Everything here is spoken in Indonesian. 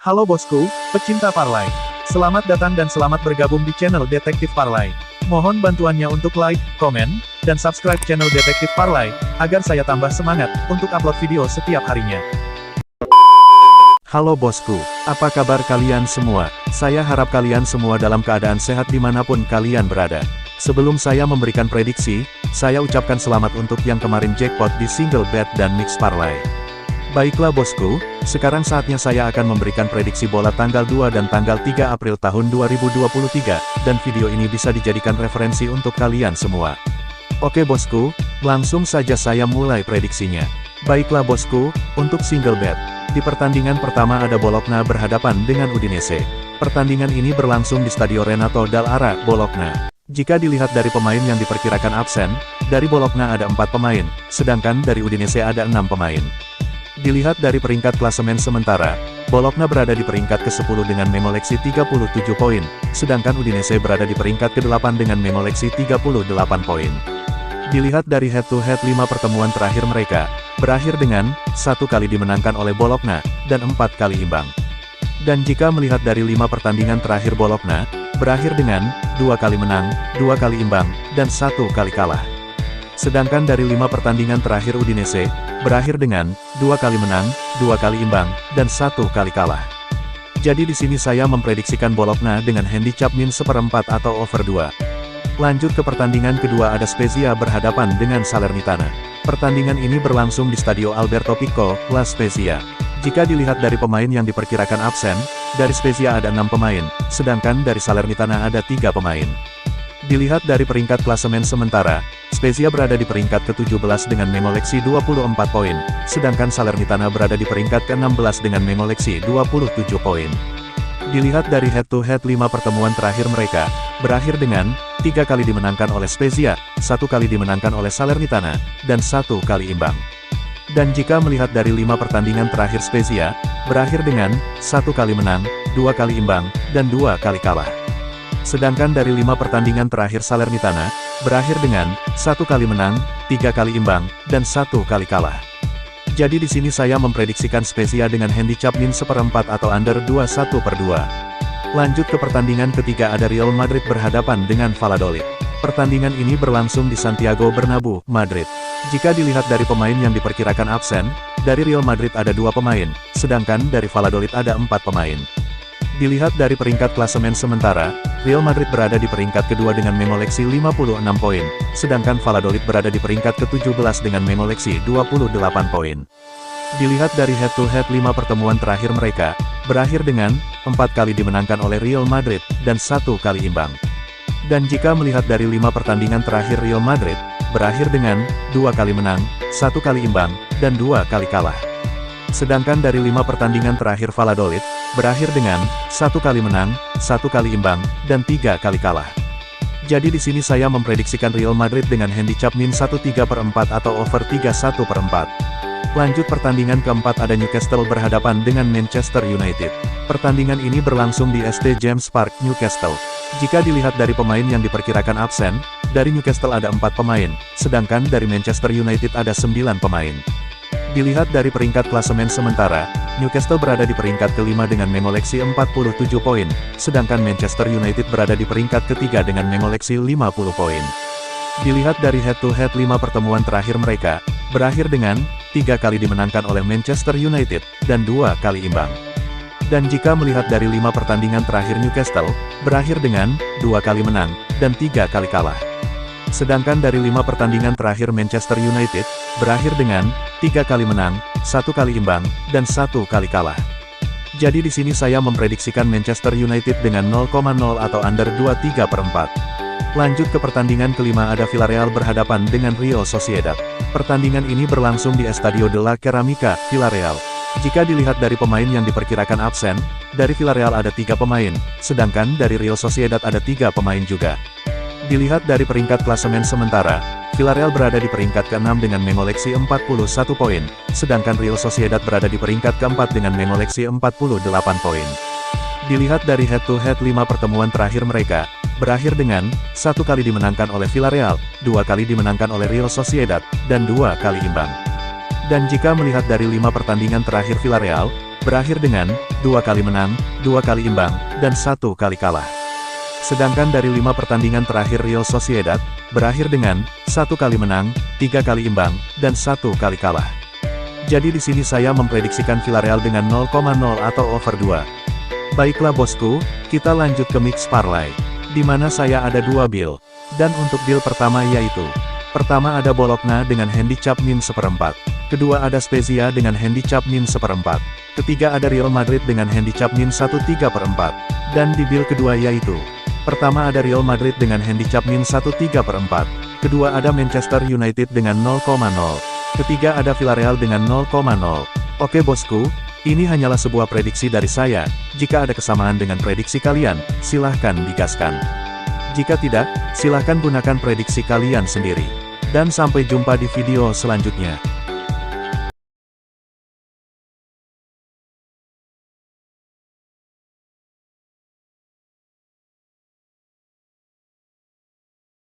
Halo bosku, pecinta parlay. Selamat datang dan selamat bergabung di channel Detektif Parlay. Mohon bantuannya untuk like, komen, dan subscribe channel Detektif Parlay, agar saya tambah semangat untuk upload video setiap harinya. Halo bosku, apa kabar kalian semua? Saya harap kalian semua dalam keadaan sehat dimanapun kalian berada. Sebelum saya memberikan prediksi, saya ucapkan selamat untuk yang kemarin jackpot di single bet dan mix parlay. Baiklah bosku, sekarang saatnya saya akan memberikan prediksi bola tanggal 2 dan tanggal 3 April tahun 2023, dan video ini bisa dijadikan referensi untuk kalian semua. Oke bosku, langsung saja saya mulai prediksinya. Baiklah bosku, untuk single bet. Di pertandingan pertama ada Bologna berhadapan dengan Udinese. Pertandingan ini berlangsung di Stadio Renato Dall'Ara, Bologna. Jika dilihat dari pemain yang diperkirakan absen, dari Bologna ada 4 pemain, sedangkan dari Udinese ada 6 pemain. Dilihat dari peringkat klasemen sementara, Bologna berada di peringkat ke-10 dengan memoleksi 37 poin, sedangkan Udinese berada di peringkat ke-8 dengan memoleksi 38 poin. Dilihat dari head-to-head 5 pertemuan terakhir mereka, berakhir dengan 1 kali dimenangkan oleh Bologna, dan 4 kali imbang. Dan jika melihat dari 5 pertandingan terakhir Bologna, berakhir dengan 2 kali menang, 2 kali imbang, dan 1 kali kalah. Sedangkan dari 5 pertandingan terakhir Udinese, berakhir dengan 2 kali menang, 2 kali imbang, dan 1 kali kalah. Jadi di sini saya memprediksikan Bologna dengan handicap min 1/4 atau over 2. Lanjut ke pertandingan kedua ada Spezia berhadapan dengan Salernitana. Pertandingan ini berlangsung di Stadio Alberto Piccolo, La Spezia. Jika dilihat dari pemain yang diperkirakan absen, dari Spezia ada 6 pemain, sedangkan dari Salernitana ada 3 pemain. Dilihat dari peringkat klasemen sementara, Spezia berada di peringkat ke-17 dengan memoleksi 24 poin, sedangkan Salernitana berada di peringkat ke-16 dengan memoleksi 27 poin. Dilihat dari head-to-head 5 pertemuan terakhir mereka, berakhir dengan 3 kali dimenangkan oleh Spezia, 1 kali dimenangkan oleh Salernitana, dan 1 kali imbang. Dan jika melihat dari 5 pertandingan terakhir Spezia, berakhir dengan 1 kali menang, 2 kali imbang, dan 2 kali kalah. Sedangkan dari 5 pertandingan terakhir Salernitana, berakhir dengan 1 kali menang, 3 kali imbang, dan 1 kali kalah. Jadi di sini saya memprediksikan Spezia dengan handicap min 1/4 atau under 21/2. Lanjut ke pertandingan ketiga ada Real Madrid berhadapan dengan Valladolid. Pertandingan ini berlangsung di Santiago Bernabeu, Madrid. Jika dilihat dari pemain yang diperkirakan absen, dari Real Madrid ada 2 pemain, sedangkan dari Valladolid ada 4 pemain. Dilihat dari peringkat klasemen sementara, Real Madrid berada di peringkat kedua dengan memoleksi 56 poin, sedangkan Valladolid berada di peringkat ke-17 dengan memoleksi 28 poin. Dilihat dari head-to-head 5 pertemuan terakhir mereka, berakhir dengan 4 kali dimenangkan oleh Real Madrid, dan 1 kali imbang. Dan jika melihat dari 5 pertandingan terakhir Real Madrid, berakhir dengan 2 kali menang, 1 kali imbang, dan 2 kali kalah. Sedangkan dari 5 pertandingan terakhir Valladolid, berakhir dengan 1 kali menang, 1 kali imbang, dan 3 kali kalah. Jadi di sini saya memprediksikan Real Madrid dengan handicap min 1/3/4 atau over 31/4. Lanjut pertandingan keempat ada Newcastle berhadapan dengan Manchester United. Pertandingan ini berlangsung di SD James Park, Newcastle. Jika dilihat dari pemain yang diperkirakan absen, dari Newcastle ada 4 pemain, sedangkan dari Manchester United ada 9 pemain. Dilihat dari peringkat klasemen sementara, Newcastle berada di peringkat ke-5 dengan memoleksi 47 poin, sedangkan Manchester United berada di peringkat ke-3 dengan memoleksi 50 poin. Dilihat dari head-to-head 5 pertemuan terakhir mereka, berakhir dengan 3 kali dimenangkan oleh Manchester United, dan 2 kali imbang. Dan jika melihat dari 5 pertandingan terakhir Newcastle, berakhir dengan 2 kali menang, dan 3 kali kalah. Sedangkan dari 5 pertandingan terakhir Manchester United, berakhir dengan 3 kali menang, 1 kali imbang, dan 1 kali kalah. Jadi di sini saya memprediksikan Manchester United dengan 0,0 atau under 23/4. Lanjut ke pertandingan kelima ada Villarreal berhadapan dengan Real Sociedad. Pertandingan ini berlangsung di Estadio de la Cerámica, Villarreal. Jika dilihat dari pemain yang diperkirakan absen, dari Villarreal ada 3 pemain, sedangkan dari Real Sociedad ada 3 pemain juga. Dilihat dari peringkat klasemen sementara, Villarreal berada di peringkat ke-6 dengan memoleksi 41 poin, sedangkan Real Sociedad berada di peringkat ke-4 dengan memoleksi 48 poin. Dilihat dari head-to-head 5 pertemuan terakhir mereka, berakhir dengan 1 kali dimenangkan oleh Villarreal, 2 kali dimenangkan oleh Real Sociedad, dan 2 kali imbang. Dan jika melihat dari 5 pertandingan terakhir Villarreal, berakhir dengan 2 kali menang, 2 kali imbang, dan 1 kali kalah. Sedangkan dari 5 pertandingan terakhir Real Sociedad, berakhir dengan 1 kali menang, 3 kali imbang, dan 1 kali kalah. Jadi di sini saya memprediksikan Villarreal dengan 0,0 atau over 2. Baiklah bosku, kita lanjut ke mix parlay, di mana saya ada 2 bill. Dan untuk deal pertama yaitu, pertama ada Bologna dengan handicap min 1/4, kedua ada Spezia dengan handicap min 1/4, ketiga ada Real Madrid dengan handicap min 1/3/4, dan di bill kedua yaitu, pertama ada Real Madrid dengan handicap min 1/3/4, kedua ada Manchester United dengan 0,0, ketiga ada Villarreal dengan 0,0. Oke bosku, ini hanyalah sebuah prediksi dari saya. Jika ada kesamaan dengan prediksi kalian, silahkan digaskan. Jika tidak, silahkan gunakan prediksi kalian sendiri. Dan sampai jumpa di video selanjutnya.